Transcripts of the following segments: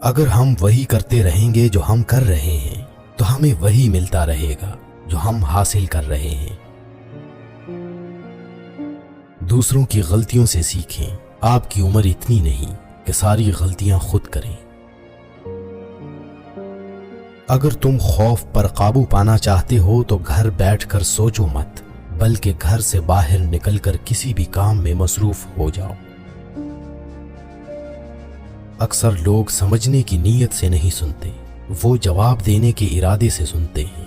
اگر ہم وہی کرتے رہیں گے جو ہم کر رہے ہیں تو ہمیں وہی ملتا رہے گا جو ہم حاصل کر رہے ہیں۔ دوسروں کی غلطیوں سے سیکھیں۔ آپ کی عمر اتنی نہیں کہ ساری غلطیاں خود کریں۔ اگر تم خوف پر قابو پانا چاہتے ہو تو گھر بیٹھ کر سوچو مت، بلکہ گھر سے باہر نکل کر کسی بھی کام میں مصروف ہو جاؤ۔ اکثر لوگ سمجھنے کی نیت سے نہیں سنتے، وہ جواب دینے کے ارادے سے سنتے ہیں۔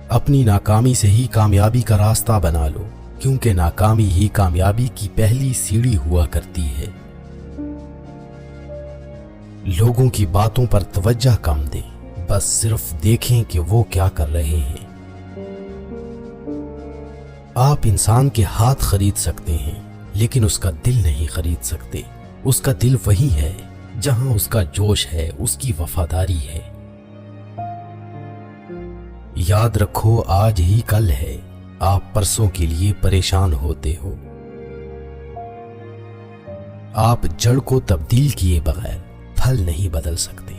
اپنی ناکامی سے ہی کامیابی کا راستہ بنا لو، کیونکہ ناکامی ہی کامیابی کی پہلی سیڑھی ہوا کرتی ہے۔ لوگوں کی باتوں پر توجہ کم دیں، بس صرف دیکھیں کہ وہ کیا کر رہے ہیں۔ آپ انسان کے ہاتھ خرید سکتے ہیں، لیکن اس کا دل نہیں خرید سکتے۔ اس کا دل وہی ہے جہاں اس کا جوش ہے، اس کی وفاداری ہے۔ یاد رکھو، آج ہی کل ہے، آپ پرسوں کے لیے پریشان ہوتے ہو۔ آپ جڑ کو تبدیل کیے بغیر پھل نہیں بدل سکتے۔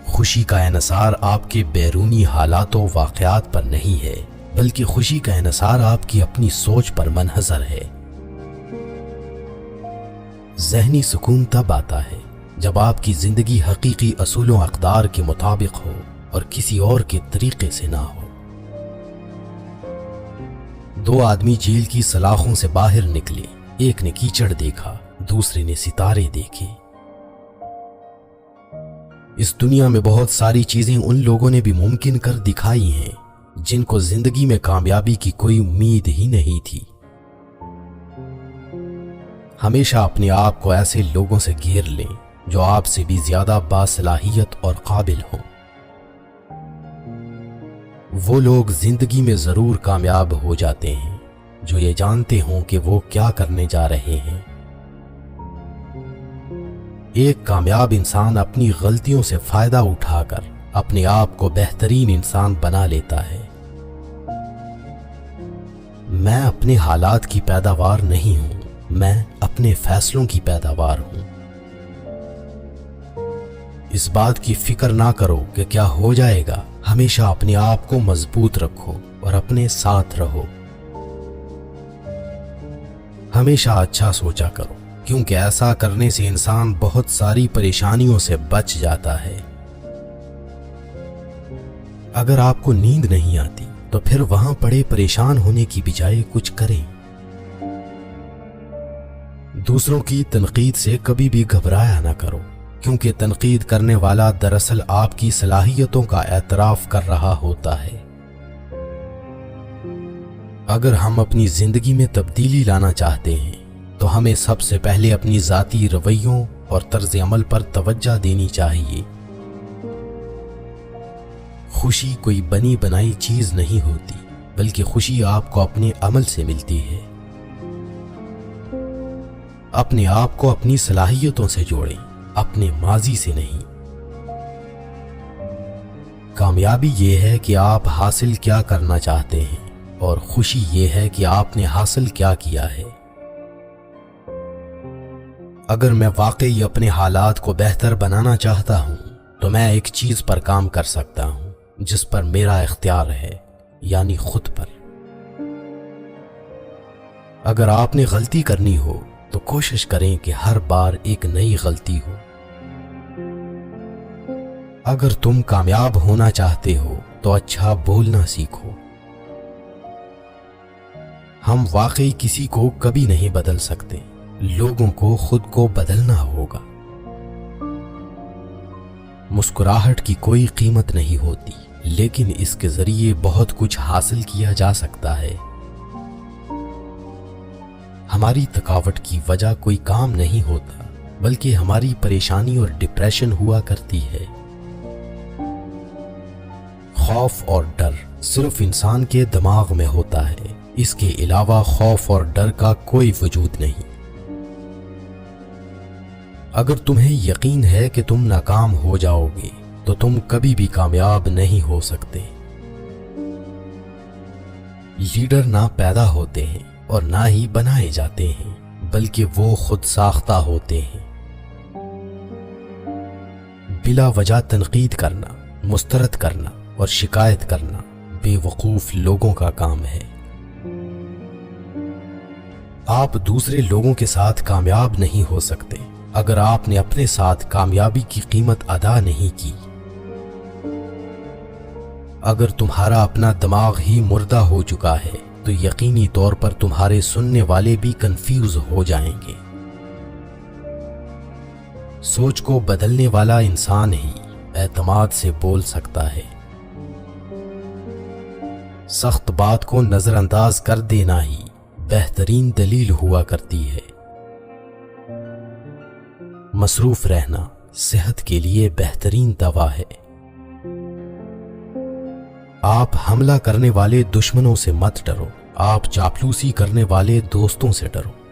خوشی کا انحصار آپ کے بیرونی حالات و واقعات پر نہیں ہے، بلکہ خوشی کا انحصار آپ کی اپنی سوچ پر منحصر ہے۔ ذہنی سکون تب آتا ہے جب آپ کی زندگی حقیقی اصول و اقدار کے مطابق ہو اور کسی اور کے طریقے سے نہ ہو۔ دو آدمی جھیل کی سلاخوں سے باہر نکلے، ایک نے کیچڑ دیکھا، دوسرے نے ستارے دیکھے۔ اس دنیا میں بہت ساری چیزیں ان لوگوں نے بھی ممکن کر دکھائی ہیں جن کو زندگی میں کامیابی کی کوئی امید ہی نہیں تھی۔ ہمیشہ اپنے آپ کو ایسے لوگوں سے گھیر لیں جو آپ سے بھی زیادہ باصلاحیت اور قابل ہوں۔ وہ لوگ زندگی میں ضرور کامیاب ہو جاتے ہیں جو یہ جانتے ہوں کہ وہ کیا کرنے جا رہے ہیں۔ ایک کامیاب انسان اپنی غلطیوں سے فائدہ اٹھا کر اپنے آپ کو بہترین انسان بنا لیتا ہے۔ میں اپنے حالات کی پیداوار نہیں ہوں، میں اپنے فیصلوں کی پیداوار ہوں۔ اس بات کی فکر نہ کرو کہ کیا ہو جائے گا، ہمیشہ اپنے آپ کو مضبوط رکھو اور اپنے ساتھ رہو۔ ہمیشہ اچھا سوچا کرو، کیونکہ ایسا کرنے سے انسان بہت ساری پریشانیوں سے بچ جاتا ہے۔ اگر آپ کو نیند نہیں آتی تو پھر وہاں پڑے پریشان ہونے کی بجائے کچھ کریں۔ دوسروں کی تنقید سے کبھی بھی گھبرایا نہ کرو، کیونکہ تنقید کرنے والا دراصل آپ کی صلاحیتوں کا اعتراف کر رہا ہوتا ہے۔ اگر ہم اپنی زندگی میں تبدیلی لانا چاہتے ہیں تو ہمیں سب سے پہلے اپنی ذاتی رویوں اور طرز عمل پر توجہ دینی چاہیے۔ خوشی کوئی بنی بنائی چیز نہیں ہوتی، بلکہ خوشی آپ کو اپنے عمل سے ملتی ہے۔ اپنے آپ کو اپنی صلاحیتوں سے جوڑیں، اپنے ماضی سے نہیں۔ کامیابی یہ ہے کہ آپ حاصل کیا کرنا چاہتے ہیں، اور خوشی یہ ہے کہ آپ نے حاصل کیا کیا ہے۔ اگر میں واقعی اپنے حالات کو بہتر بنانا چاہتا ہوں تو میں ایک چیز پر کام کر سکتا ہوں جس پر میرا اختیار ہے، یعنی خود پر۔ اگر آپ نے غلطی کرنی ہو تو کوشش کریں کہ ہر بار ایک نئی غلطی ہو۔ اگر تم کامیاب ہونا چاہتے ہو تو اچھا بولنا سیکھو۔ ہم واقعی کسی کو کبھی نہیں بدل سکتے، لوگوں کو خود کو بدلنا ہوگا۔ مسکراہٹ کی کوئی قیمت نہیں ہوتی، لیکن اس کے ذریعے بہت کچھ حاصل کیا جا سکتا ہے۔ ہماری تھکاوٹ کی وجہ کوئی کام نہیں ہوتا، بلکہ ہماری پریشانی اور ڈپریشن ہوا کرتی ہے۔ خوف اور ڈر صرف انسان کے دماغ میں ہوتا ہے، اس کے علاوہ خوف اور ڈر کا کوئی وجود نہیں۔ اگر تمہیں یقین ہے کہ تم ناکام ہو جاؤ گے تو تم کبھی بھی کامیاب نہیں ہو سکتے۔ لیڈر نہ پیدا ہوتے ہیں اور نہ ہی بنائے جاتے ہیں، بلکہ وہ خود ساختہ ہوتے ہیں۔ بلا وجہ تنقید کرنا، مسترد کرنا اور شکایت کرنا بے وقوف لوگوں کا کام ہے۔ آپ دوسرے لوگوں کے ساتھ کامیاب نہیں ہو سکتے اگر آپ نے اپنے ساتھ کامیابی کی قیمت ادا نہیں کی۔ اگر تمہارا اپنا دماغ ہی مردہ ہو چکا ہے تو یقینی طور پر تمہارے سننے والے بھی کنفیوز ہو جائیں گے۔ سوچ کو بدلنے والا انسان ہی اعتماد سے بول سکتا ہے۔ سخت بات کو نظر انداز کر دینا ہی بہترین دلیل ہوا کرتی ہے۔ مصروف رہنا صحت کے لیے بہترین دوا ہے۔ آپ حملہ کرنے والے دشمنوں سے مت ڈرو، آپ چاپلوسی کرنے والے دوستوں سے ڈرو۔